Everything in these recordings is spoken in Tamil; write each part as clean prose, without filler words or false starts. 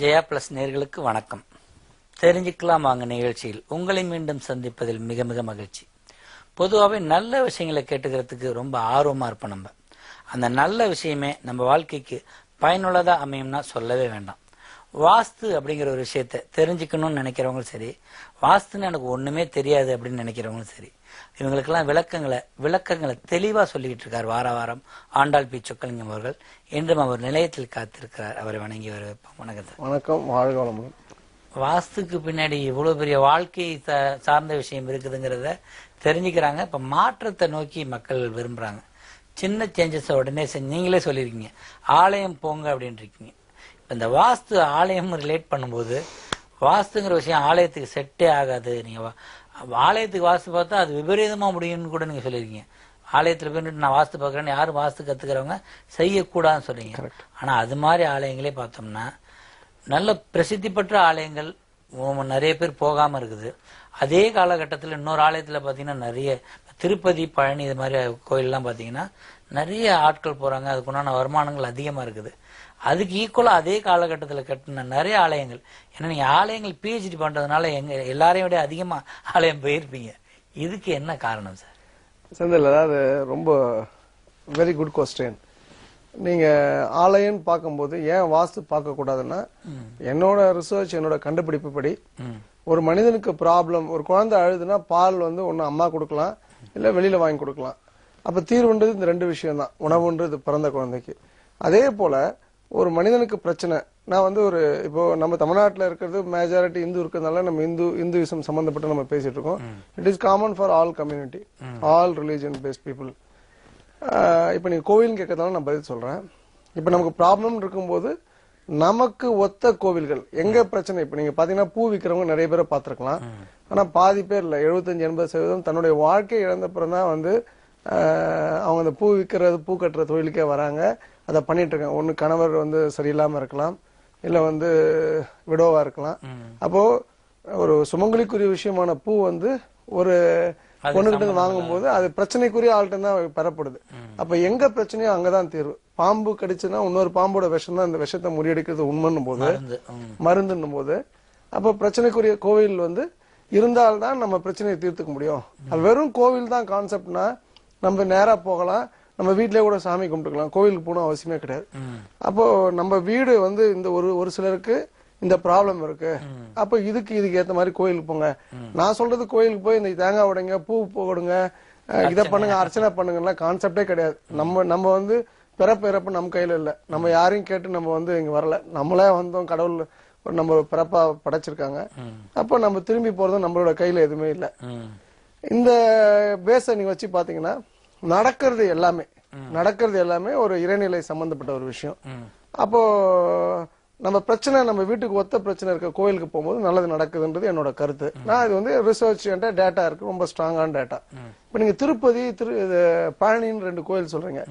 ஜெயா பிளஸ் நேயர்களுக்கு வணக்கம். தெரிஞ்சுக்கலாம் வாங்க நிகழ்ச்சியில் உங்களை மீண்டும் சந்திப்பதில் மிக மிக மகிழ்ச்சி. பொதுவாகவே நல்ல விஷயங்களை கேட்டுக்கிறதுக்கு ரொம்ப ஆர்வமா இருப்போம். நம்ம அந்த நல்ல விஷயமே நம்ம வாழ்க்கைக்கு பயனுள்ளதா அமையும்னா சொல்லவே வேண்டாம். வாஸ்து அப்படிங்கிற ஒரு விஷயத்த தெரிஞ்சுக்கணும்னு நினைக்கிறவங்களும் சரி, வாஸ்துன்னு எனக்கு ஒண்ணுமே தெரியாது அப்படின்னு நினைக்கிறவங்களும் சரி, இவங்களுக்கெல்லாம் விளக்கங்களை தெளிவா சொல்லிக்கிட்டு இருக்கார் வார வாரம் ஆண்டாள் பி சொக்கலிங்கம் அவர்கள். இன்றும் அவர் நிலையத்தில் காத்திருக்கிறார். அவரை வணங்கி வரவேற்போம். வணக்கம். வணக்கம். வாழ்க. வாஸ்துக்கு பின்னாடி இவ்வளவு பெரிய வாழ்க்கை சார்ந்த விஷயம் இருக்குதுங்கிறத தெரிஞ்சுக்கிறாங்க. இப்ப மாற்றத்தை நோக்கி மக்கள் விரும்புறாங்க. சின்ன சேஞ்சஸ் உடனே நீங்களே சொல்லிருக்கீங்க, ஆலயம் போங்க அப்படின்னு இருக்கீங்க. இப்ப இந்த வாஸ்து ஆலயம் ரிலேட் பண்ணும்போது வாஸ்துங்கிற விஷயம் ஆலயத்துக்கு செட்டே ஆகாது. நீங்க ஆலயத்துக்கு வாஸ்து பார்த்தா அது விபரீதமா முடியும்னு கூட நீங்க சொல்லிருக்கீங்க. ஆலயத்துல போயிட்டு நான் வாஸ்து பாக்குறேன்னு யாரும் வாஸ்து கத்துக்கிறவங்க செய்யக்கூடாதுன்னு சொல்றீங்க. ஆனா அது மாதிரி ஆலயங்களே பார்த்தோம்னா நல்ல பிரசித்தி பெற்ற ஆலயங்கள் நிறைய பேர் போகாம இருக்குது. அதே காலகட்டத்தில் இன்னொரு ஆலயத்துல பாத்தீங்கன்னா நிறைய திருப்பதி, பழனி இது மாதிரி கோயிலெல்லாம் பாத்தீங்கன்னா நிறைய ஆட்கள் போறாங்க. அதுக்குண்டான வருமானங்கள் அதிகமா இருக்குது. அதுக்கு ஈக்குவலா அதே காலகட்டத்தில் கட்டின நிறைய ஆலயங்கள். ஏன்னா நீங்க ஆலயங்கள் பிஹெச்டி பண்றதுனால எல்லாரையும் விட அதிகமா ஆலயம் போயிருப்பீங்க. இதுக்கு என்ன காரணம் சார்? செந்தில், அதாவது ரொம்ப வெரி குட் கொஸ்டின். நீங்க ஆலயம் பார்க்கும்போது ஏன் வாஸ்து பார்க்க கூடாதுன்னா, என்னோட ரிசர்ச், என்னோட கண்டுபிடிப்பு படி ஒரு மனிதனுக்கு ப்ராப்ளம், ஒரு குழந்தை அழுதுன்னா பால் ஒன்னு அம்மா கொடுக்கலாம், இல்ல வெளியில வாங்கி கொடுக்கலாம். அப்ப தீர்வுன்றது இந்த ரெண்டு விஷயம் தான். உணவுன்றது பிறந்த குழந்தைக்கு. அதே போல ஒரு மனிதனுக்கு பிரச்சனை, நான் இப்போ நம்ம தமிழ்நாட்டில் இருக்கிறது மெஜாரிட்டி இந்து இருக்கிறதுனால நம்ம இந்துவிசம் சம்பந்தப்பட்டு நம்ம பேசிட்டு இருக்கோம். It is common for all community, all religion based people. இப்ப நீங்க கோவில் கேட்கறதுனால நான் பதில் சொல்றேன். இப்ப நமக்கு ப்ராப்ளம் இருக்கும்போது நமக்கு ஒத்த கோவில்கள் எங்க பிரச்சனை. இப்ப நீங்க பாத்தீங்கன்னா பூ விற்கிறவங்க நிறைய பேரை பார்த்திருக்கலாம். ஆனா பாதி பேர் இல்ல, 75-80% தன்னுடைய வாழ்க்கை இழந்தப்புறம் தான் அவங்க அந்த பூ விற்கிறது, பூ கட்டுற தொழிலுக்கே வராங்க. அதை பண்ணிட்டு இருக்காங்க. ஒண்ணு கணவர் சரியில்லாம இருக்கலாம், இல்ல விடோவா இருக்கலாம். அப்போ ஒரு சுமங்கலிக்குரிய விஷயமான பூ ஒரு பொண்ணுகிட்ட வாங்கும் போது அது பிரச்சனைக்குரிய ஆள்கிட்ட தான் பெறப்படுது. அப்ப எங்க பிரச்சனையோ அங்கதான் தீர்வு. பாம்பு கடிச்சுன்னா இன்னொரு பாம்போட விஷம் தான் இந்த விஷத்தை முறியடிக்கிறது உண்மைன்னும் போது, மருந்துன்னும் போது, அப்ப பிரச்சனைக்குரிய கோவில் இருந்தால்தான் நம்ம பிரச்சனையை தீர்த்துக்க முடியும். அது வெறும் கோவில் தான் கான்செப்ட்னா நம்ம நேரா போகலாம், நம்ம வீட்லயே கூட சாமி கும்பிட்டுக்கலாம், கோவிலுக்கு போகணும் அவசியமே கிடையாது. அப்போ நம்ம வீடு இந்த ஒரு சிலருக்கு இந்த ப்ராப்ளம் இருக்கு. அப்ப இதுக்கு ஏத்த மாதிரி கோயிலுக்கு போங்க. நான் சொல்றது கோயிலுக்கு போய் இந்த தேங்காய் உடைங்க, பூ போடுங்க, இதை பண்ணுங்க, அர்ச்சனை பண்ணுங்க கான்செப்டே கிடையாது. நம்ம பிறப்பு இறப்பு நம்ம கையில இல்ல. நம்ம யாரையும் கேட்டு நம்ம இங்க வரல. நம்மளே வந்தோம், கடவுள் நம்ம பிறப்பா படைச்சிருக்காங்க. அப்ப நம்ம திரும்பி போறதும் நம்மளோட கையில எதுவுமே இல்ல. இந்த பேஸ நீங்க வச்சு பாத்தீங்கன்னா நடக்கிறது எல்லாமே ஒரு இறைநிலை சம்பந்தப்பட்ட ஒரு விஷயம். அப்போ நம்ம பிரச்சனை, நம்ம வீட்டுக்கு ஒத்த பிரச்சனை இருக்க கோயிலுக்கு போகும்போது நல்லது நடக்குதுன்றது என்னோட கருத்து. நான் இது ரிசர்ச் டேட்டா இருக்கு, ரொம்ப ஸ்ட்ராங்கான டேட்டா. இப்ப நீங்க திருப்பதி, பழனின்னு 2 கோயில் சொல்றீங்க.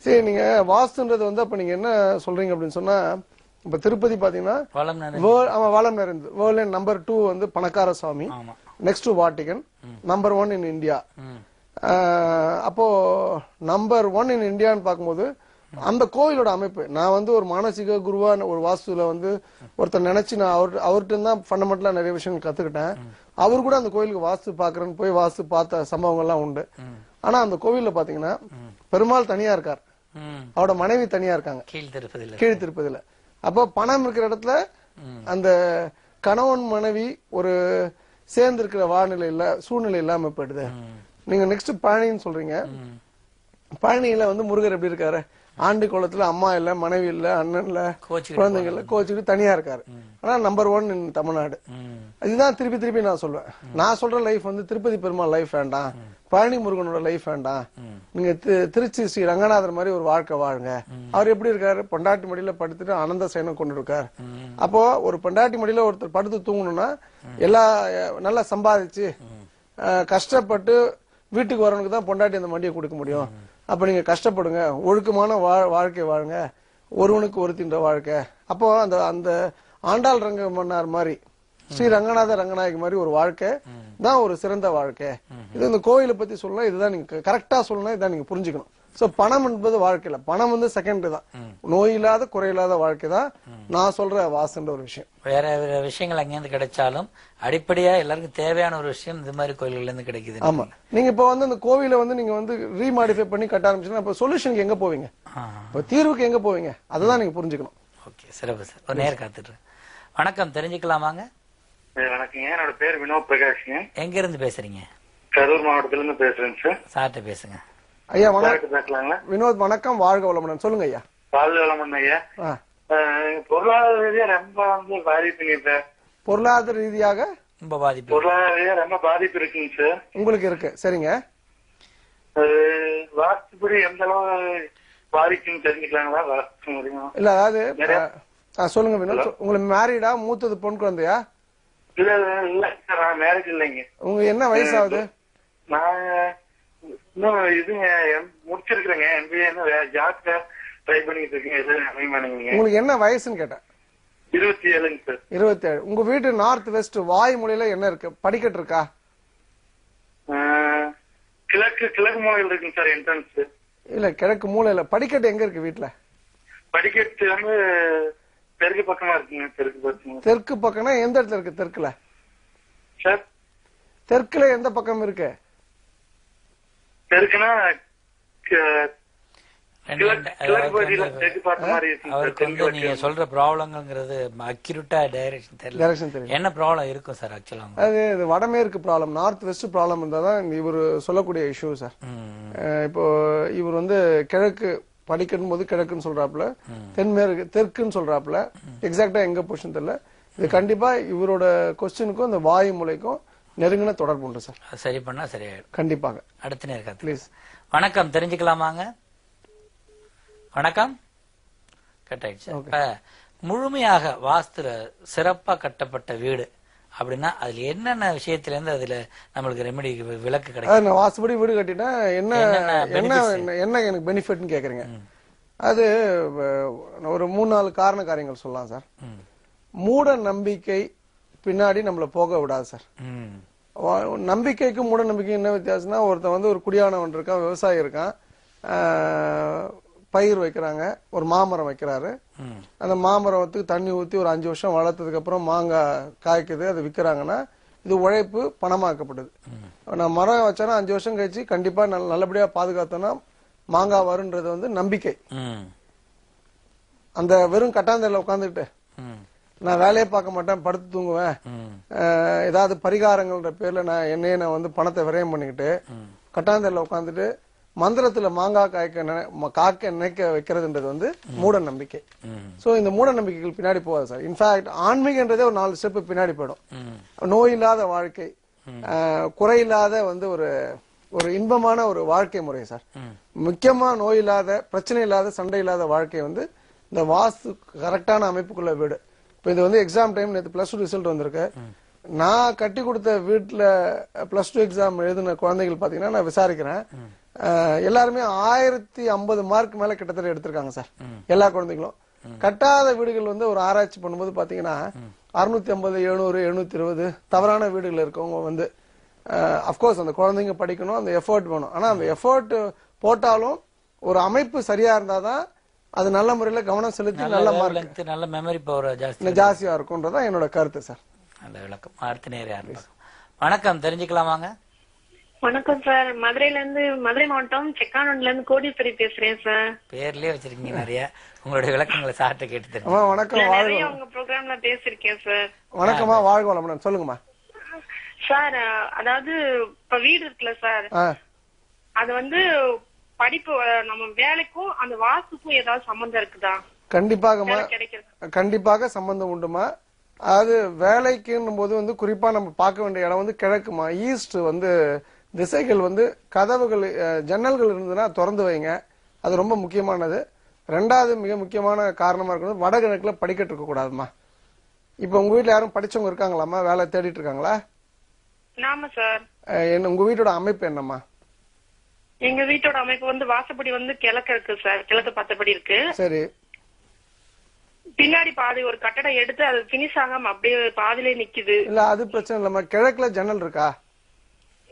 சரி, நீங்க வாஸ்துன்றது அப்ப நீங்க என்ன சொல்றீங்க அப்படின்னு சொன்னா, இப்ப திருப்பதி பாத்தீங்கன்னா வளம் நிறைந்து வேர்ல்ட் நம்பர் 2 பணக்கார சுவாமி, next Vatican, number 1 in India. அப்போ நம்பர் 1 இன் இந்தியான்னு பார்க்கும்போது அந்த கோவிலோட அமைப்பு, நான் ஒரு மானசீக குருவா ஒரு வாஸ்துல ஒருத்தர் நினைச்சு நான் அவர்கிட்ட தான் ஃபண்டமெண்டலா நிறைய விஷயங்கள் கத்துக்கிட்டேன். அவரு கூட அந்த கோயிலுக்கு வாஸ்து பாக்குறேன்னு போய் வாஸ்து பார்த்த சம்பவங்கள்லாம் உண்டு. ஆனா அந்த கோவில்ல பாத்தீங்கன்னா பெருமாள் தனியா இருக்கார், அவரோட மனைவி தனியா இருக்காங்க கீழ் திருப்பதியில. அப்போ பணம் இருக்கிற இடத்துல அந்த கணவன் மனைவி ஒரு சேர்ந்து இருக்கிற சூழ்நிலை இல்லாம போயிடுது. நீங்க நெக்ஸ்ட் பழனின்னு சொல்றீங்க. பழனியில முருகர் எப்படி இருக்காரு? ஆண்டு கோலத்துல அம்மா இல்ல, மனைவி இல்ல, அண்ணன் இல்ல, குழந்தைங்க இல்ல, கோச்சுட்டு தனியா இருக்காரு. ஆனா நம்பர் 1 இன் தமிழ்நாடு. இதுதான் திருப்பி நான் சொல்லுவேன். நான் சொல்ற லைஃப் திருப்பதி பெருமாள் லைஃப் வேண்டாம், பழனி முருகனோட லைஃப் வேண்டாம். நீங்க திருச்சி ஸ்ரீ ரங்கநாதர் மாதிரி ஒரு வாழ்க்கை வாழுங்க. அவர் எப்படி இருக்காரு? பொண்டாட்டி மடியில படுத்துட்டு ஆனந்த சயனம் கொண்டு இருக்காரு. அப்போ ஒரு பொண்டாட்டி மடியில ஒருத்தர் படுத்து தூங்கணும்னா எல்லா நல்லா சம்பாதிச்சு கஷ்டப்பட்டு வீட்டுக்கு வரவனுக்கு தான் பொண்டாட்டி அந்த மண்டியை கொடுக்க முடியும். அப்ப நீங்க கஷ்டப்படுங்க, ஒழுக்கமான வாழ்க்கை வாழுங்க, ஒருவனுக்கு ஒருத்தின்ற வாழ்க்கை. அப்போ அந்த ஆண்டாள் ரங்க மன்னார் மாதிரி ஸ்ரீ ரங்கநாத ரங்கநாயகி மாதிரி ஒரு வாழ்க்கை தான் ஒரு சிறந்த வாழ்க்கை. இது இந்த கோயிலை பத்தி சொல்லலாம், இதுதான் நீங்க கரெக்டா சொல்லணும், இதான் நீங்க புரிஞ்சுக்கணும். சோ பணம் என்பது வாழ்க்கையில, பணம் வந்து செகண்டரி தான். நோய் இல்லாத குறையில்லாத வாழ்க்கை தான் நான் சொல்ற வாசுன்ற ஒரு விஷயம். வேற வேற விஷயங்கள் அங்கிருந்து கிடைச்சாலும் அடிப்படையா எல்லாருக்கும் தேவையான ஒரு விஷயம் இந்த மாதிரி கோயில்கள்ல இருந்து கிடைக்குது. ஆமா, நீங்க இப்ப வந்து அந்த கோவிலை வந்து நீங்க வந்து ரீமாடிஃபை பண்ணி கட்ட ஆரம்பிச்சீங்கன்னா இப்ப சொல்யூஷனுக்கு எங்க போவீங்க, இப்ப தீர்வுக்கு எங்க போவீங்க, அதுதான் நீங்க புரிஞ்சுக்கணும். ஓகே, சிறப்பு சார். ஒரு நேரம் காத்துட்டு. வணக்கம், தெரிஞ்சுக்கலாமாங்க? வணக்கங்க, என்னோட பேர் வினோத் பிரகாஷ்ங்க. எங்க இருந்து பேசுறீங்க? கரூர் மாவட்டத்துல இருந்து பேசுறேங்க சார். சார்ட்ட பேசுங்க. ஐயா வணக்கம். வினோத் வணக்கம், வாழ்க வளமுடன். சொல்லுங்க ஐயா. வாழ்க வளமுடன் ஐயா. பொருளாதார ரீதியா ரொம்ப வந்து பாதிப்புங்க சார். பொருளாதார ரீதியாக ரொம்ப பாதிப்பு, பொருளாதார ரீதியா ரொம்ப பாதிப்பு இருக்குங்க சார். உங்களுக்கு இருக்கு, சரிங்க. வாஸ்துபடி எந்த அளவு பாதிக்குன்னு தெரிஞ்சுக்கலாங்களா? வாஸ்து முடியும் இல்ல, அதாவது சொல்லுங்க வினோத், உங்களுக்கு மேரிடா, மூத்தது பொன் குழந்தையா? இல்ல இல்ல சார், நான் மேரேஜ் இல்லைங்க. உங்க என்ன வயசு ஆகுது? நான் இன்னும் இதுங்க முடிச்சிருக்கிறேங்க, MBA ஜாப் ட்ரை பண்ணிட்டு இருக்கேன். எதுவும் அமைமானுங்க. உங்களுக்கு என்ன வயசுன்னு கேட்டேன். 27ங்க சார். 27. உங்க வீட்டு நார்த் வெஸ்ட் வாய் மூலையில என்ன இருக்கு? படிக்கட்டு இருக்கா? கிழக்கு மூலையில் இருக்குங்க சார் என்ட்ரன்ஸ். இல்ல, கிழக்கு மூலையில படிக்கட்டு எங்க இருக்கு வீட்டுல? படிக்கட்டு வந்து தெற்கு பக்கமா இருக்குங்க. தெற்கு பக்கம். தெற்கு பக்கம்னா எந்த இடத்துல இருக்கு? தெற்குல சார், தெற்குல எந்த பக்கம் இருக்கு? தெற்குனா அவருக்கு வந்து நீங்க சொல்ற ப்ராப்ளம்ங்கிறது அக்யூரேட்டா டைரக்ஷன் தெரியல. என்ன ப்ராப்ளம் இருக்கும் சார் ஆக்சுவலா? அது வடமேற்கு ப்ராப்ளம், நார்த் வெஸ்ட் ப்ராப்ளம் இருந்தாதான் இவர் சொல்லக்கூடிய இஷ்யூ சார். இப்போ இவர் வந்து கிழக்கு படிக்கணும் போது கிழக்குன்னு சொல்றாப்புல, தென்மேற்கு தெற்குன்னு சொல்றாப்புல, எக்ஸாக்டா எங்க பொசிஷன் தெரியல. இது கண்டிப்பா இவரோட கொஸ்டினுக்கும் இந்த வாயு மூலைக்கும் நெருங்கின தொடர்பு உண்டு சார். சரி பண்ணா சரியாயிடும் கண்டிப்பாக. அடுத்த நேரம் ப்ளீஸ். வணக்கம், தெரிஞ்சுக்கலாமாங்க? வணக்கம். கட் ஆயிடுச்சு. இப்ப முழுமையாக வாஸ்துல சிறப்பா கட்டப்பட்ட வீடு அப்படின்னா அதுல என்னென்ன விஷயத்துல இருந்து அதுல நம்மளுக்கு ரெமெடி விலக்கு கிடைக்கும்? வாஸ்துபடி வீடு கட்டினா என்ன என்ன எனக்கு பெனிஃபிட்னு கேக்குறீங்க. அது ஒரு 3-4 காரியங்கள் சொல்லலாம் சார். மூட நம்பிக்கை பின்னாடி நம்மள போக விடாது சார். நம்பிக்கைக்கும் மூட நம்பிக்கை என்ன வித்தியாசம்னா, ஒருத்தன் வந்து ஒரு குடியானவன் இருக்கான், விவசாயி இருக்கான், பயிர் வைக்கிறாங்க, ஒரு மாமரம் வைக்கிறாரு. அந்த மாமரத்துக்கு தண்ணி ஊத்தி ஒரு 5 வருஷம் வளர்த்ததுக்கு அப்புறம் மாங்காய் காய்க்குது, அது விற்கிறாங்கன்னா இது உழைப்பு பணமாக்கப்படுது. நான் மரம் வச்சேன்னா 5 வருஷம் கழிச்சு கண்டிப்பா நல்லபடியா பாதுகாத்தோம்னா மாங்காய் வருன்றது வந்து நம்பிக்கை. அந்த வெறும் கட்டாந்தரையில உட்காந்துக்கிட்டு நான் வேலையை பார்க்க மாட்டேன், படுத்து தூங்குவேன், ஏதாவது பரிகாரங்கள்ன்ற பேர்ல நான் வந்து பணத்தை விரயம் பண்ணிக்கிட்டு கட்டாந்தரையில உட்காந்துட்டு மந்திரத்துல மாங்காய் காக்க நினைக்க வைக்கிறதுன்றது வந்து மூட நம்பிக்கை. சோ இந்த மூட நம்பிக்கைகள் பின்னாடி போகாது சார். இன்ஃபேக்ட் ஆன்மீகன்றதே ஒரு 4 ஸ்டெப் பின்னாடி போயிடும். நோய் இல்லாத வாழ்க்கை, குறையில்லாத வந்து ஒரு இன்பமான ஒரு வாழ்க்கை முறை சார். முக்கியமா நோய் இல்லாத, பிரச்சனை இல்லாத, சண்டை இல்லாத வாழ்க்கை வந்து இந்த வாஸ்து கரெக்டான அமைப்புக்குள்ள வீடு. இப்ப இது வந்து எக்ஸாம் டைம், நேற்று +2 ரிசல்ட் வந்திருக்கு. நான் கட்டி கொடுத்த வீட்டுல +2 எக்ஸாம் எழுதின குழந்தைகள் பாத்தீங்கன்னா நான் விசாரிக்கிறேன், எல்லாருமே 1050 மார்க் மேல கிட்டத்தட்ட எடுத்திருக்காங்க சார். எல்லா குழந்தைகளும். கட்டாத வீடுகள் வந்து ஒரு ஆராய்ச்சி பண்ணும்போது பாத்தீங்கன்னா 650, 700, 720 தவறான வீடுகள் இருக்கவங்க வந்து அப்கோர்ஸ் அந்த குழந்தைங்க படிக்கணும், அந்த எஃபர்ட் வேணும். ஆனா அந்த எஃபர்ட் போட்டாலும் ஒரு அமைப்பு சரியா இருந்தாதான் அது நல்ல முறையில கவனம் செலுத்தி நல்ல மார்க், நல்ல மெமரி பவர் ஜாஸ்தியா இருக்கும்ன்றதான் என்னோட கருத்து சார். நல்ல விளக்கம். அடுத்த நேரம். வணக்கம், தெரிஞ்சுக்கலாமாங்க? வணக்கம் சார், மதுரை மாவட்டம் செக்கானூர்ல இருந்து கோடீஸ்வரி பேசுறேன் சார். பேர்லயே வச்சிருக்கீங்க நிறைய. உங்களுடைய விளக்கங்களை சார்ட்ட கேட்டு வணக்கம். நிறைய உங்க ப்ரோக்ராம்ல பேசிருக்கேன் சார். வணக்கம்மா, வாழ்க வளமுடன். சொல்லுங்கம்மா சார். அதாவது இப்ப வீடு இருக்குல்ல சார், அது வந்து படிப்பு நம்ம வேலைக்கும் அந்த வாஸ்துக்கும் ஏதாவது சம்பந்தம் இருக்குதா? கண்டிப்பாக சம்பந்தம் உண்டுமா. அதாவது வேலைக்குன்னும் போது வந்து குறிப்பா நம்ம பார்க்க வேண்டிய இடம் வந்து கிழக்குமா. ஈஸ்ட் வந்து திசைகள் வந்து கதவுகள், ஜன்னல்கள் இருந்ததுன்னா திறந்து வைங்க, அது ரொம்ப முக்கியமானது. 2வது மிக முக்கியமான காரணமா இருக்கிறது வடகிழக்குல படிக்கட்டு இருக்க கூடாதுமா. இப்ப உங்க வீட்டுல யாரும் படிச்சவங்க இருக்காங்களாமா? வேலை தேடிட்டு இருக்காங்களா? ஆமா சார். உங்க வீட்டோட அமைப்பு என்னம்மா? எங்க வீட்டோட அமைப்பு வந்து வாசப்படி வந்து கிழக்கு இருக்கு சார், கிழக்கு பார்த்தபடி இருக்கு. சரி. பின்னாடி பாதி ஒரு கட்டடம் எடுத்து அது பினிஷ் ஆகாம அப்படியே பாதியிலே நிக்குது. இல்ல அது பிரச்சனை இல்லம்மா. கிழக்குல ஜன்னல் இருக்கா?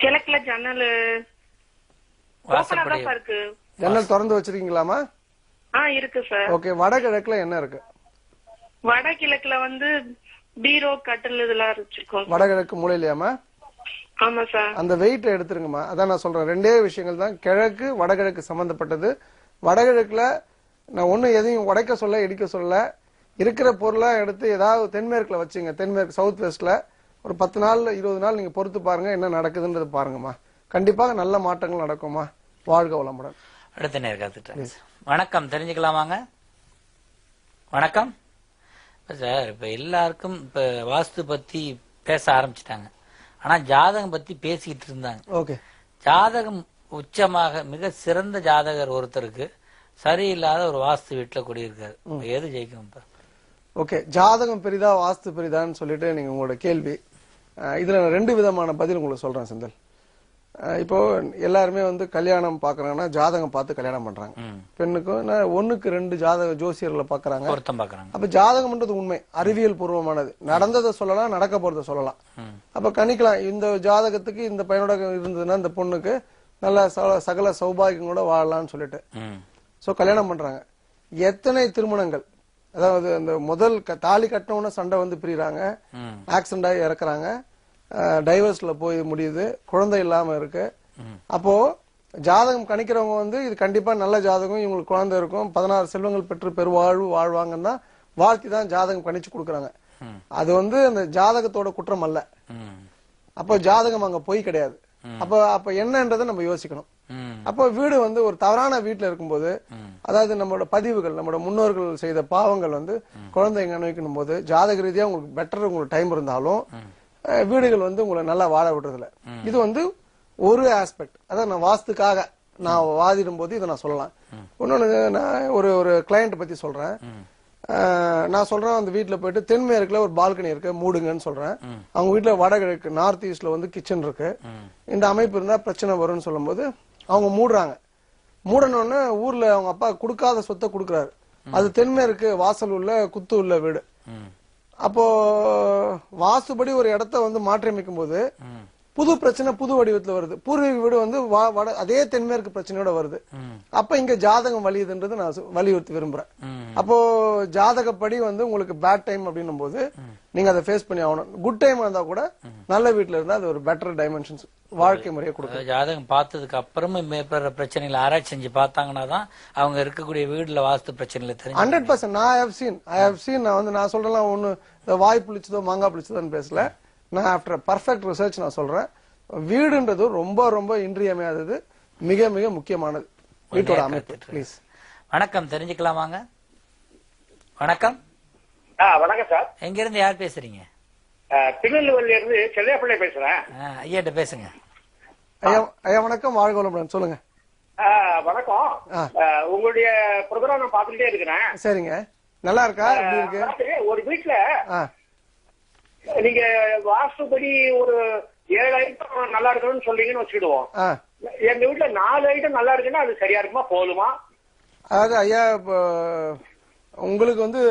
கிழக்குல ஜன்னல் ஓபனா தான் சார் இருக்கு. ஜன்னல் திறந்து வச்சிருக்கீங்களாமா? இருக்கு சார். ஓகே. வடகிழக்குல என்ன இருக்கு? வடகிழக்குல வந்து பீரோ கட்டில் இதெல்லாம் வச்சிருக்கோம். வடகிழக்கு மூலையிலயாமா? ஆமா சார். அந்த வெயிட் எடுத்துருங்கம்மா. அதான் நான் சொல்றேன், ரெண்டே விஷயங்கள் தான் கிழக்கு வடகிழக்கு சம்பந்தப்பட்டது. வடகிழக்குல நான் ஒண்ணு எதையும் உடைக்க சொல்ல இடிக்க சொல்ல, இருக்கிற பொருளா எடுத்து ஏதாவது தென்மேற்குல வச்சுங்க. தென்மேற்கு சவுத் வெஸ்ட்ல ஒரு 10 நாள் 20 நாள் நீங்க பொறுத்து பாருங்க என்ன நடக்குதுன்றது பாருங்கம்மா. கண்டிப்பாக நல்ல மாற்றங்கள் நடக்குமா. வாழ்க வளமுடன். அடுத்த நேர்காத்துட்டு வணக்கம், தெரிஞ்சுக்கலாமாங்க? வணக்கம் சார். இப்ப எல்லாருக்கும் இப்ப வாஸ்து பத்தி பேச ஆரம்பிச்சிட்டாங்க. ஆனா ஜாதகம் பத்தி பேசிக்கிட்டு இருந்தாங்க. ஓகே. ஜாதகம் உச்சமாக மிக சிறந்த ஜாதகர் ஒருத்தருக்கு சரியில்லாத ஒரு வாஸ்து வீட்டுல குடியிருக்காரு. எது ஜெயிக்கும்? ஓகே. ஜாதகம் பெரிதா வாஸ்து பெரிதான்னு சொல்லிட்டு நீங்க உங்களோட கேள்வி. இதுல 2 விதமான பதில் உங்களுக்கு சொல்றேன் செந்தில். இப்போ எல்லாருமே வந்து கல்யாணம் பாக்குறாங்கன்னா ஜாதகம் பார்த்து கல்யாணம் பண்றாங்க. பெண்ணுக்கும் 1க்கு 2 ஜாதக ஜோசியர்களை பாக்குறாங்க. அப்ப ஜாதகம்ன்றது உண்மை, அறிவியல் பூர்வமானது. நடந்ததை சொல்லலாம், நடக்க போறதை சொல்லலாம். அப்ப கணிக்கலாம் இந்த ஜாதகத்துக்கு இந்த பையனோட இருந்ததுன்னா இந்த பொண்ணுக்கு நல்ல சகல சௌபாகியங்களோட வாழலாம்னு சொல்லிட்டு சோ கல்யாணம் பண்றாங்க. எத்தனை திருமணங்கள், அதாவது அந்த முதல் தாலி கட்டினவுடனே சண்டை வந்து பிரிறாங்க, ஆக்சிடென்ட் ஆகி இறக்குறாங்க, டைவர்ஸ்ல போய் முடியுது, குழந்தை இல்லாம இருக்கு. அப்போ ஜாதகம் கணிக்கிறவங்க வந்து இது கண்டிப்பா நல்ல ஜாதகம், இவங்களுக்கு குழந்தை இருக்கும், 16 செல்வங்கள் பெற்று பெருவாழ்வு வாழ்வாங்கன்னு தான் வாழ்க்கை தான் ஜாதகம் கணிச்சு கொடுக்குறாங்க. அது வந்து அந்த ஜாதகத்தோட குற்றம் அல்ல. அப்போ ஜாதகம் அங்க பொய் கிடையாது. அப்ப என்னன்றதை நம்ம யோசிக்கணும். அப்போ வீடு வந்து ஒரு தவறான வீட்டுல இருக்கும்போது, அதாவது நம்மளோட பதிவுகள், நம்மளோட முன்னோர்கள் செய்த பாவங்கள் வந்து குழந்தைங்க அனுபவிக்கணும் போது ஜாதக ரீதியா உங்களுக்கு பெட்டர் உங்களுக்கு டைம் இருந்தாலும் வீடுகள் வந்து உங்களை நல்லா வாழ விடுறதில்ல. இது வந்து ஒரு ஆஸ்பெக்ட். அதான் நான் வாஸ்துக்காக நான் வாதிடும் போது இதை நான் சொல்லலாம். இன்னொன்னு, நான் ஒரு கிளையண்ட் பத்தி சொல்றேன். நான் சொல்றேன் அந்த வீட்டுல போயிட்டு தென்மேற்குல ஒரு பால்கனி இருக்கு மூடுங்கன்னு சொல்றேன். அவங்க வீட்டுல வடகிழக்கு நார்த் ஈஸ்ட்ல வந்து கிச்சன் இருக்கு. இந்த அமைப்பு இருந்தா பிரச்சனை வரும்னு சொல்லும் போது அவங்க மூடுறாங்க. மூடணும்னு ஊர்ல அவங்க அப்பா கொடுக்காத சொத்தை கொடுக்குறாரு. அது தென்மேற்கு வாசல் உள்ள குத்து உள்ள வீடு. அப்போ வாசுபடி ஒரு இடத்த வந்து மாற்றி அமைக்கும் போது புது பிரச்சனை புது வடிவத்துல வருது. பூர்வீக வீடு வந்து அதே தென்மேற்கு பிரச்சனையோட வருது. அப்ப இங்க ஜாதகம் வலியுதுன்றது நான் வலியுறுத்தி விரும்புறேன். அப்போ ஜாதகப்படி வந்து உங்களுக்கு பேட் டைம் அப்படின்னும் போது நீங்க அதை ஃபேஸ் பண்ணி ஆகணும். குட் டைம் இருந்தா கூட நல்ல வீட்டுல இருந்தா அது ஒரு பெட்டர் டைமென்ஷன்ஸ் வாழ்க்கை முறையை கொடுக்கும். ஜாதகம் பார்த்ததுக்கு அப்புறமும் மேற்படுற பிரச்சனைகளை ஆராய்ச்சி செஞ்சு பார்த்தாங்கன்னா தான் அவங்க இருக்கக்கூடிய வீடுல வாஸ்து பிரச்சனைகளை தெரியும். 100% I have seen நான் சொல்றேன் ஒண்ணு வாய் புளிச்சதோ மாங்காய் புளிச்சதோன்னு பேசல. நான் ஆஃப்டர் பர்ஃபெக்ட் ரிசர்ச் நான் சொல்றேன், வீடுன்றது ரொம்ப ரொம்ப இன்றியமையாதது, மிக மிக முக்கியமானது வீட்டோட அமைப்பு. ப்ளீஸ். வணக்கம், தெரிஞ்சுக்கலாமாங்க? வணக்கம். வணக்கம் சார். எங்க இருந்து யார் பேசுறீங்க? திருநெல்வேலியில இருந்து செல்லையப்பிள்ளை பேசுறேன். ஐயாட்ட பேசுங்க. ஐயா வணக்கம், வாழ்க வளமுடன். சொல்லுங்க. வணக்கம். உங்களுடைய ப்ரோக்ராம் நான் பாத்துக்கிட்டே இருக்கிறேன். சரிங்க. நல்லா இருக்கா? எப்படி இருக்கு? ஒரு வீட்டுல நீங்க வாஸ்துபடி ஒரு 7 ஐட்டம் நல்லா இருக்கணும்னு சொல்றீங்கன்னு வச்சுக்கிடுவோம். எங்க வீட்டுல 4 ஐட்டம் நல்லா இருக்குன்னா அது சரியா இருக்குமா, போதுமா? அதாவது ஐயா இப்போ உங்களுக்கு வந்து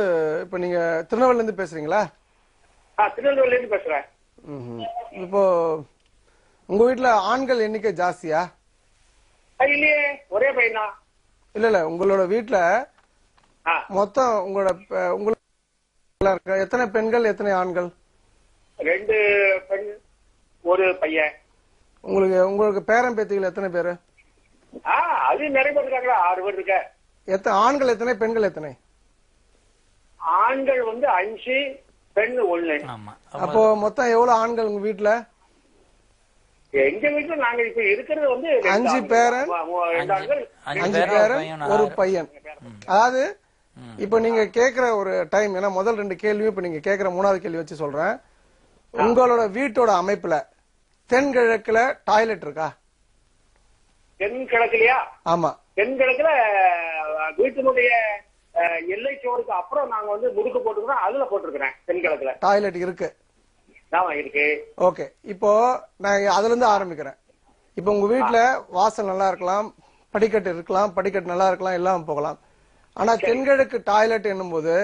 இப்ப நீங்க திருநெல்வேலில இருந்து பேசுறீங்களா? திருநெல்வேலில இருந்து பேசுறேன். இப்போ உங்க வீட்டுல ஆண்கள் எண்ணிக்கை ஜாஸ்தியா? இல்லையே, ஒரே பையன் தான். இல்ல உங்களோட வீட்டுல மொத்தம் உங்களுக்கு எத்தனை பெண்கள் எத்தனை ஆண்கள்? 2 பெண் 1 பையன். உங்களுக்கு பேரன் பேத்திகள் எத்தனை பேரு? அது நிறைய பேர் இருக்காங்களா? 6 பேர் இருக்க. ஆண்கள் எத்தனை பெண்கள் எத்தனை? ஆண்கள் வந்து 5 பெண் 1. அப்போ மொத்தம் எவ்வளவு ஆண்கள் உங்க வீட்டுல? எங்க வீட்டுல நாங்க இப்ப இருக்கிறது வந்து 5 பேரன் 5 பேரன் 1 பையன். அதாவது இப்ப நீங்க கேக்குற ஒரு டைம், ஏன்னா முதல் 2 கேள்வி இப்ப நீங்க கேக்குற 3வது கேள்வி வச்சு சொல்றேன். உங்களோட வீட்டோட அமைப்புல தென்கிழக்குல டாய்லெட் இருக்கா? தென்கிழக்குலயா? ஆமா, தென்கிழக்குல வீட்டினுடைய எல்லை சோருக்கு அப்புறம் நாங்க வந்து முடுக்கு போட்டுக்கிறோம், அதுல போட்டிருக்கிறேன். தென்கிழக்குல டாய்லெட் இருக்கு. ஆமா இருக்கு. ஓகே, இப்போ நான் அதுல இருந்து ஆரம்பிக்கிறேன். இப்போ உங்க வீட்டுல வாசல் நல்லா இருக்கலாம், படிக்கட்டு இருக்கலாம், படிக்கட்டு நல்லா இருக்கலாம், எல்லாம் போகலாம். ஆனா தென்கிழக்கு டாய்லெட் என்னும் போது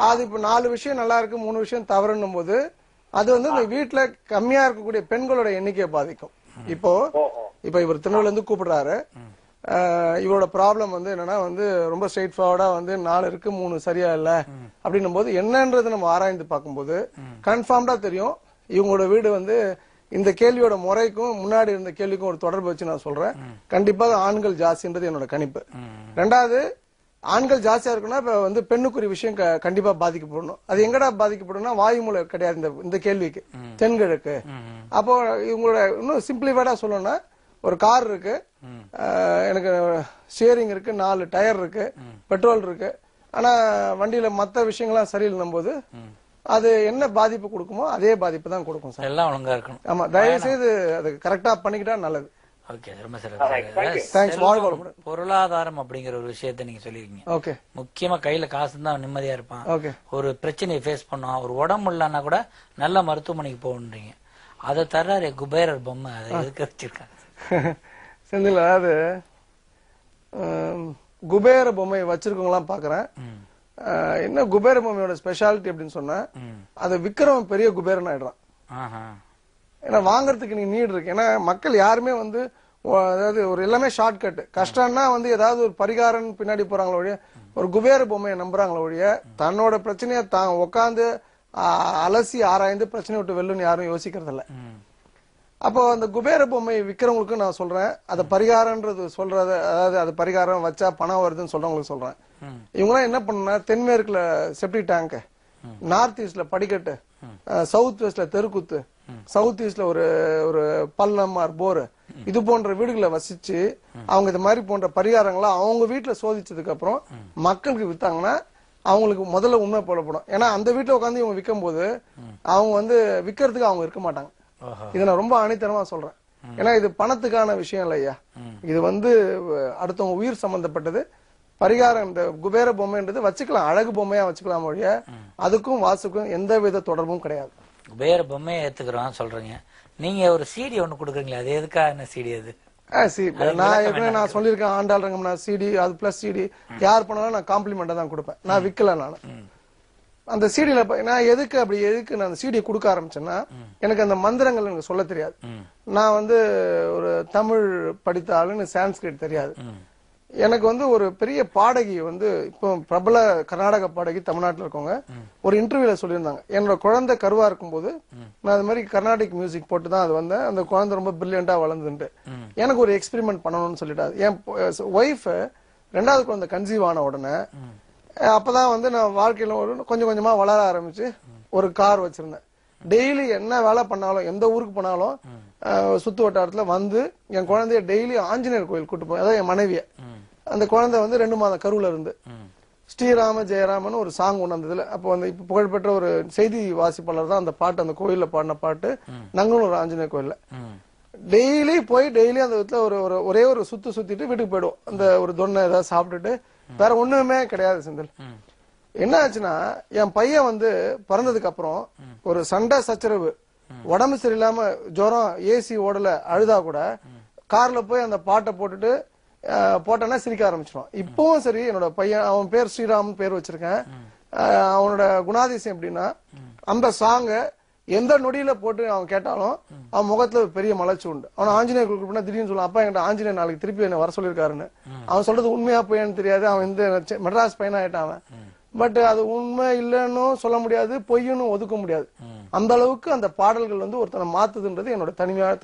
அது இப்ப 4 விஷயம் நல்லா இருக்கு 3 விஷயம் தவறுன்னும் போது அது வந்து இந்த வீட்டுல கம்மியா இருக்கக்கூடிய பெண்களோட எண்ணிக்கையை பாதிக்கும். இப்போ இவர் திருநெல்வேலில இருந்து கூப்பிடுறாரு. இவரோட ப்ராப்ளம் வந்து என்னன்னா வந்து ரொம்ப ஸ்ட்ரெயிட் ஃபார்வர்டா வந்து 4 இருக்கு 3 சரியா இல்ல அப்படின்னும் போது என்னன்றது நம்ம ஆராய்ந்து பார்க்கும்போது கன்ஃபார்ம்டா தெரியும் இவங்களோட வீடு வந்து இந்த கேள்வியோட முறைக்கும் முன்னாடி இருந்த கேள்விக்கும் ஒரு தொடர்பு வச்சு நான் சொல்றேன். கண்டிப்பாக ஆண்கள் ஜாஸ்தின்றது என்னோட கணிப்பு. ரெண்டாவது, ஆண்கள் ஜாஸ்தியா இருக்குன்னா இப்ப வந்து பெண்ணுக்குரிய விஷயம் கண்டிப்பா பாதிக்கப்படணும். அது எங்கடா பாதிக்கப்படும்னா வாயு மூலை கிடையாது இந்த கேள்விக்கு, தென்கிழக்கு. அப்போ இவங்களோட இன்னும் சிம்பிளிஃபைடா சொல்லணும்னா ஒரு கார் இருக்கு, எனக்கு ஸ்டியரிங் இருக்கு, 4 டயர் இருக்கு, பெட்ரோல் இருக்கு, ஆனா வண்டியில மத்த விஷயங்கள்லாம் சரியில்லைன்னும் போது அது என்ன பாதிப்பு கொடுக்குமோ அதே பாதிப்பு தான் கொடுக்கும் சார். எல்லாம் ஒழுங்கா இருக்கணும். ஆமா, தயவு செய்து அது கரெக்டா பண்ணிக்கிட்டா நல்லது. ஓகே, ரொம்ப சிறப்பு. பொருளாதாரம் அப்படிங்கிற ஒரு விஷயத்தை நீங்க சொல்லிருக்கீங்க. ஓகே, முக்கியமா கையில காசு தான் நிம்மதியா இருப்பான். ஓகே, ஒரு பிரச்சனையை ஃபேஸ் பண்ணுவான், ஒரு உடம்பு இல்லைன்னா கூட நல்ல மருத்துவமனைக்கு போகணுன்றீங்க. அதை தர்றாரு குபேரர் பொம்மை, அதை எதுக்கு வச்சிருக்காங்க செந்தில்? அதாவது குபேர பொம்மை வச்சிருக்கவங்களாம் பாக்குறேன். என்ன குபேர பொம்மையோட ஸ்பெஷாலிட்டி அப்படின்னு சொன்னா அதை விக்கிறவன் பெரிய குபேரன் ஆயிடுறான். ஏன்னா வாங்கறதுக்கு நீ நீட் இருக்கு. ஏன்னா மக்கள் யாருமே வந்து அதாவது ஒரு எல்லாமே ஷார்ட் கட். கஷ்டம்னா வந்து ஏதாவது ஒரு பரிகாரம் பின்னாடி போறாங்களோ ஒழிய ஒரு குபேர பொம்மையை நம்புறாங்களோ ஒழிய தன்னோட பிரச்சனைய தான் உட்காந்து அலசி ஆராய்ந்து பிரச்சனையை விட்டு வெல்லுன்னு யாரும் யோசிக்கிறது இல்ல. அப்போ அந்த குபேர பொம்மை விக்கிறவங்களுக்கு நான் சொல்றேன், அதை பரிகாரம்ன்றது சொல்றது, அதாவது அது பரிகாரம் வச்சா பணம் வருதுன்னு சொல்றவங்களுக்கு சொல்றேன். இவங்களாம் என்ன பண்ணா தென்மேற்குல செப்டிக் டேங்க், நார்த் ஈஸ்ட்ல படிக்கட்டு, சவுத் வெஸ்ட்ல தெருக்குத்து, சவுத் ஈஸ்ட்ல ஒரு பள்ளம் போர், இது போன்ற வீடுகளை வசிச்சு அவங்க இது மாதிரி போன்ற பரிகாரங்களை அவங்க வீட்டுல சோதிச்சதுக்கு அப்புறம் மக்களுக்கு வித்தாங்கன்னா அவங்களுக்கு முதல்ல உண்மை போடப்படும். ஏன்னா அந்த வீட்டுல உட்காந்து இவங்க விற்கும் போது அவங்க வந்து விக்கிறதுக்கு அவங்க இருக்க மாட்டாங்க. இதை நான் ரொம்ப ஆணித்தனமா சொல்றேன். ஏன்னா இது பணத்துக்கான விஷயம் இல்லையா, இது வந்து அடுத்தவங்க உயிர் சம்பந்தப்பட்டது. பரிகாரம் இந்த குபேர பொம்மைன்றது வச்சுக்கலாம், அழகு பொம்மையா வச்சுக்கலாம் ஒழிய அதுக்கும் வாசுக்கும் எந்த வித தொடர்பும் கிடையாது. குபேர பொம்மையை ஏத்துக்கிறோம் சொல்றீங்க, நீங்க ஒரு சிடி ஒண்ணு கொடுக்குறீங்களா, அது எதுக்கா? என்ன சிடி அது? நான் ஏற்கனவே நான் சொல்லியிருக்கேன், ஆண்டாள் ரங்கம்னா சிடி, அது பிளஸ் சிடி யார் பண்ணாலும் நான் காம்ப்ளிமெண்டா தான் கொடுப்பேன். நான் விக்கல. நான் அந்த சீடியில நான் எதுக்கு நான் அந்த சீடியை கொடுக்க ஆரம்பிச்சேன்னா எனக்கு அந்த மந்திரங்கள் எனக்கு சொல்ல தெரியாது. நான் வந்து ஒரு தமிழ் படித்த ஆளுன்னு சான்ஸ்கிரிட் தெரியாது. எனக்கு வந்து ஒரு பெரிய பாடகி வந்து இப்போ பிரபல கர்நாடக பாடகி தமிழ்நாட்டில் இருக்கவங்க ஒரு இன்டர்வியூல சொல்லியிருந்தாங்க, என்னோட குழந்தை கருவா இருக்கும்போது நான் அது மாதிரி கர்நாடிக் மியூசிக் போட்டு தான் அது வந்தேன், அந்த குழந்தை ரொம்ப பிரில்லியண்டா வளர்ந்துட்டு எனக்கு ஒரு எக்ஸ்பெரிமெண்ட் பண்ணணும்னு சொல்லிட்டு என் ஒய்ஃப் 2வது குழந்தை கன்சீவ் ஆன உடனே அப்பதான் வந்து நான் வாழ்க்கையில கொஞ்சம் கொஞ்சமா வளர ஆரம்பிச்சு ஒரு கார் வச்சிருந்தேன். டெய்லி என்ன வேலை பண்ணாலும் எந்த ஊருக்கு போனாலும் சுத்து வட்டாரத்துல வந்து என் குழந்தைய டெய்லி ஆஞ்சநேயர் கோயில் கூட்டு போய், அதாவது என் மனைவிய, அந்த குழந்தை வந்து 2 மாத கருவுல இருந்து ஸ்ரீராம ஜெயராமன் ஒரு சாங் ஒண்ணு வந்ததுல, அப்போ வந்து இப்ப புகழ்பெற்ற ஒரு செய்தி வாசிப்பாளர் தான் அந்த பாட்டு, அந்த கோயில்ல பாடின பாட்டு, நங்கனூர் ஆஞ்சநேயர் கோயில்ல டெய்லி போய் டெய்லி அந்த விதத்துல ஒரே ஒரு சுத்திட்டு வீட்டுக்கு போயிடுவோம். அந்த ஒரு தொன்னை ஏதாவது சாப்பிட்டுட்டு வேற ஒண்ணுமே கிடையாது. செந்தில், என்ன ஆச்சுன்னா என் பையன் வந்து பிறந்ததுக்கு அப்புறம் ஒரு சண்டை சச்சரவு, உடம்பு சரியில்லாம ஜுரம், ஏசி ஓடல, அழுதா கூட கார்ல போய் அந்த பாட்டை போட்டுட்டு போட்டேன்னா சிரிக்க ஆரம்பிச்சிடும். இப்பவும் சரி, என்னோட பையன், அவன் பேர் ஸ்ரீராம் பேர் வச்சிருக்கேன். அவனோட குணாதிசயம் எப்படின்னா அந்த சாங்க எந்த நொடியில போட்டு அவன் கேட்டாலும் அவன் முகத்துல ஒரு பெரிய மலர்ச்சி உண்டு. அவன் ஆஞ்சநேயர் கோயிலுக்கு திடீர்னு சொல்லுவான், அப்பா என்கிட்ட ஆஞ்சநேயர் நாளைக்கு திருப்பி என்ன வர சொல்லியிருக்காருன்னு. அவன் சொல்றது உண்மையா போயான்னு தெரியாது, அவன் இந்த மெட்ராஸ் பையனா ஆயிட்டான் அவன். பட் அது உண்மை இல்லைன்னு சொல்ல முடியாது, பொய்ன்னு ஒதுக்க முடியாது. அந்த அளவுக்கு அந்த பாடல்கள் வந்து ஒருத்தனை மாத்துதுன்றது என்னோட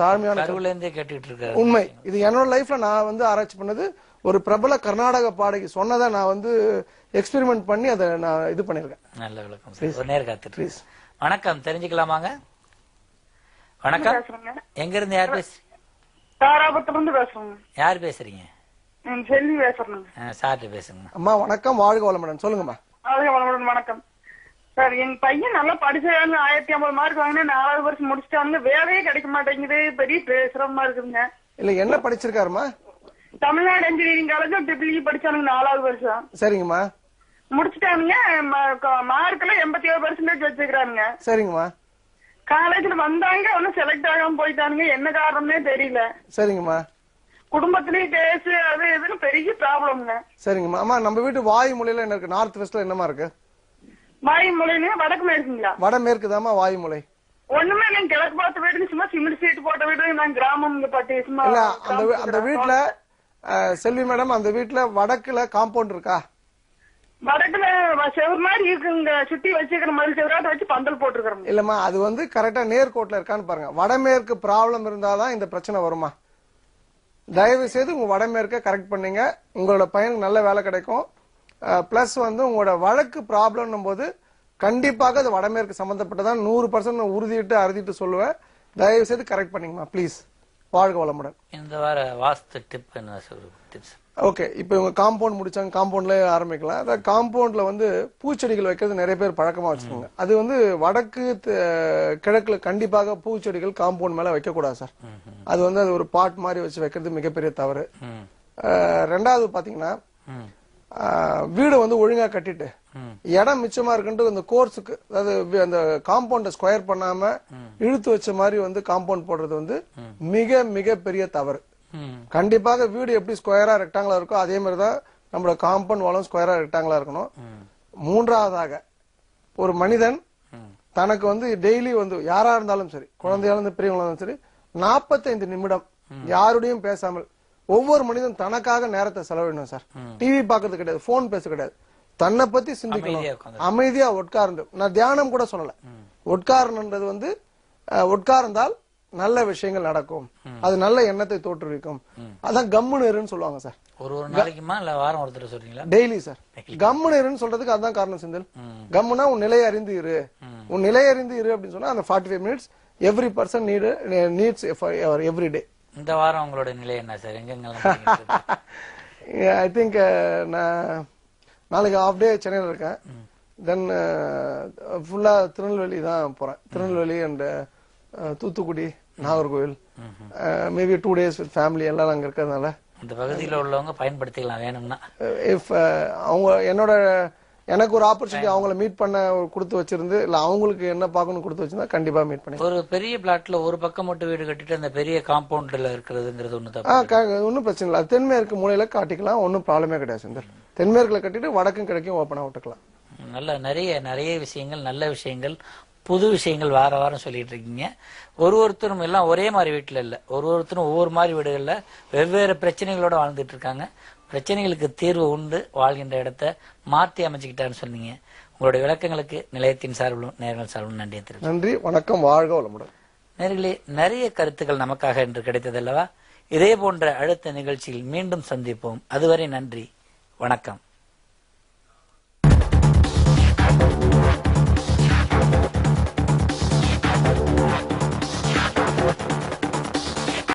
தாழ்மையான உண்மை. இது என்னோட லைஃப்ல நான் வந்து ஆராய்ச்சி பண்ணது, ஒரு பிரபல கர்நாடக பாடகி சொன்னதை நான் வந்து எக்ஸ்பெரிமெண்ட் பண்ணி அதை நான் இது பண்ணிருக்கேன். நல்ல விளக்கம். வணக்கம், தெரிஞ்சுக்கலாமாங்க? வணக்கம், எங்க இருந்து யார் பேசுறீங்க? யார் பேசுறீங்க? செல்வி பேசுறேன். சார்ட்டு பேசுங்க. அம்மா வணக்கம், வாழ்க வளமுடன். சொல்லுங்கம்மா. வணக்கம் சார். என் பையன் நல்லா படிச்சாங்க, 1050 மார்க் வாங்கினா 4வது வருஷம் முடிச்சிட்டாங்க, வேலையே கிடைக்க மாட்டேங்குது, பெரிய சிரமமா இருக்குங்க. இல்ல என்ன படிச்சிருக்காருமா? தமிழ்நாடு இன்ஜினியரிங் காலேஜ் ட்ரிபிள் படிச்சானுங்க 4வது வருஷம். சரிங்கம்மா. முடிச்சுட்டானுங்க, மார்க் எல்லாம் 87% வச்சுக்கிறானுங்க. சரிங்கம்மா. காலேஜ்ல வந்தாங்க, ஒன்னும் செலக்ட் ஆகாம போயிட்டானுங்க, என்ன காரணம்னே தெரியல. சரிங்கம்மா. குடும்பத்திலயும் கேஸ் அது இதுன்னு பெரிய ப்ராப்ளம்ங்க. சரிங்கம்மா. அம்மா நம்ம வீட்டு வாயு மூலையில என்ன இருக்கு? நார்த் வெஸ்ட்ல என்னமா இருக்கு? வாயு மூலைன்னு வடக்கு மேற்குங்களா? வடமேற்கு தாமா வாயுமூலை. ஒண்ணுமே இல்லைங்க, கிழக்கு பார்த்த வீடு, சும்மா சிமெண்ட் சீட்டு போட்ட வீடு. நான் கிராமம் பட்டி சும்மா. இல்ல அந்த வீட்டுல செல்வி மேடம், அந்த வீட்டுல வடக்குல காம்பவுண்ட் இருக்கா? வடக்குல செவர் மாதிரி இருக்குங்க, சுத்தி வச்சுக்கிற மாதிரி செவராட்ட வச்சு பந்தல் போட்டுருக்கோம். இல்லம்மா, அது வந்து கரெக்டா நேர்கோட்ல இருக்கான்னு பாருங்க. வடமேற்கு ப்ராப்ளம் இருந்தாதான் இந்த பிரச்சனை வருமா? தயவு செய்து உங்க வடமேற்க கரெக்ட் பண்ணீங்க, உங்களோட பையனுக்கு நல்ல வேலை கிடைக்கும். பிளஸ் வந்து உங்களோட வழக்கு ப்ராப்ளம் போது கண்டிப்பாக அது வடமேற்கு சம்பந்தப்பட்டதான் 100% உறுதிட்டு அறுதிட்டு சொல்லுவேன். தயவு செய்து கரெக்ட் பண்ணீங்கம்மா ப்ளீஸ். வாழ்க வளமுடன். இந்த வார வாஸ்து டிப் என்ன டிப்ஸ்? ஓகே, இப்போ இவங்க காம்பவுண்ட் முடிச்சாங்க, காம்பவுண்ட்ல ஆரம்பிக்கலாம். அதாவது காம்பவுண்ட்ல வந்து பூச்செடிகள் வைக்கிறது நிறைய பேர் பழக்கமா வச்சுக்கோங்க. அது வந்து வடக்கு கிழக்குல கண்டிப்பாக பூச்செடிகள் காம்பவுண்ட் மேல வைக்க கூடாது சார். அது வந்து அது ஒரு பாட் மாதிரி வச்சு வைக்கிறது மிகப்பெரிய தவறு. ரெண்டாவது பாத்தீங்கன்னா, வீடு வந்து ஒழுங்கா கட்டிட்டு இடம் மிச்சமா இருக்குன்ட்டு அந்த கோர்ஸுக்கு, அதாவது அந்த காம்பவுண்ட ஸ்கொயர் பண்ணாம இழுத்து வச்ச மாதிரி வந்து காம்பவுண்ட் போடுறது வந்து மிக மிக பெரிய தவறு. கண்டிப்பாக வீடு எப்படி ஸ்கொயரா ரெக்டாங்கிளா இருக்கோ அதே மாதிரிதான் நம்மளோட காம்பவுண்ட் வாலும் ஸ்கொயரா ரெக்டாங்கிளா இருக்கணும். மூன்றாவதாக, ஒரு மனிதன் தனக்கு வந்து டெய்லி வந்து யாரா இருந்தாலும் சரி, குழந்தையால இருந்து பெரியவங்களா இருந்தாலும் சரி, 45 நிமிடம் யாருடையும் பேசாமல் ஒவ்வொரு மனிதன் தனக்காக நேரத்தை செலவிடணும் சார். டிவி பாக்குறது கிடையாது, போன் பேச கிடையாது, தன்னை பத்தி சிந்திக்கணும். அமைதியா உட்கார்ந்து, நான் தியானம் கூட சொல்லல, உட்கார்ன்றது வந்து உட்கார்ந்தால் நல்ல விஷயங்கள் நடக்கும், அது நல்ல எண்ணத்தை தோற்றுவிக்கும். அதான் கம்முனருன்னு சொல்லுவாங்க சார். ஒரு நாளைக்குமா இல்ல வாரம் ஒருத்தர் சொல்றீங்களா? Daily sir. கம்முனருன்னு சொல்றதுக்கு அதுதான் காரணம் செந்தில். கம்முனா உன் நிலையை அறிந்து இரு, உன் நிலையை அறிந்து இரு அப்படின்னு சொன்னா அந்த 45 minutes every person needs every day. இந்த வாரம் உங்களோட நிலை என்ன சார்? எங்கெங்கெல்லாம் ஐ திங்க் நான் நாளைக்கு ஹாஃப் டே சென்னையில் இருக்கேன். தென் ஃபுல்லா திருநெல்வேலி தான் போறேன். Tirunelveli and Thoothukudi, Nagercoil, maybe 2 days with family எல்லாம் அங்க இருக்கிறதுனால இந்த பகுதியில் உள்ளவங்க பயன்படுத்திக்கலாம் வேணும்னா. இஃப் அவங்க எனக்கு ஒரு ஆப்பர்ச்சுனிட்டி அவங்கள மீட் பண்ண கொடுத்து வச்சிருந்து, இல்ல அவங்களுக்கு என்ன பார்க்கணும் கொடுத்து வச்சிருந்தா கண்டிப்பா மீட் பண்ணி. ஒரு பெரிய பிளாட்ல ஒரு பக்கம் மட்டும் வீடு கட்டிட்டு அந்த பெரிய காம்பவுண்ட்ல இருக்கிறதுங்கிறது ஒன்னும் பிரச்சனை இல்லை. தென்மேற்கு மூலையில காட்டிக்கலாம், ஒன்னும் ப்ராப்ளமே கிடையாது சார். தென்மேற்குல கட்டிட்டு வடக்கும் கிடைக்கும் ஓப்பனா விட்டுக்கலாம். நல்ல நிறைய விஷயங்கள், நல்ல விஷயங்கள், புது விஷயங்கள் வார வாரம் சொல்லிட்டு இருக்கீங்க. ஒருத்தரும் எல்லாம் ஒரே மாதிரி வீட்டுல இல்ல, ஒருத்தரும் ஒவ்வொரு மாதிரி வீடுகள்ல வெவ்வேறு பிரச்சனைகளோட வாழ்ந்துட்டு இருக்காங்க. பிரச்சனைகளுக்கு தீர்வு உண்டு, வாழ்கின்ற இடத்தை மாற்றி அமைச்சுக்கிட்டான்னு சொன்னீங்க. உங்களுடைய விளக்கங்களுக்கு நிலையத்தின் சார்பிலும் நேர்கள் சார்பிலும் நன்றி தெரிவிக்கிறேன். நன்றி, வணக்கம், வாழ்க வளமுடன். நேர்களே, நிறைய கருத்துக்கள் நமக்காக என்று கிடைத்தது அல்லவா? இதே போன்ற அடுத்த நிகழ்ச்சியில் மீண்டும் சந்திப்போம். அதுவரை நன்றி, வணக்கம்.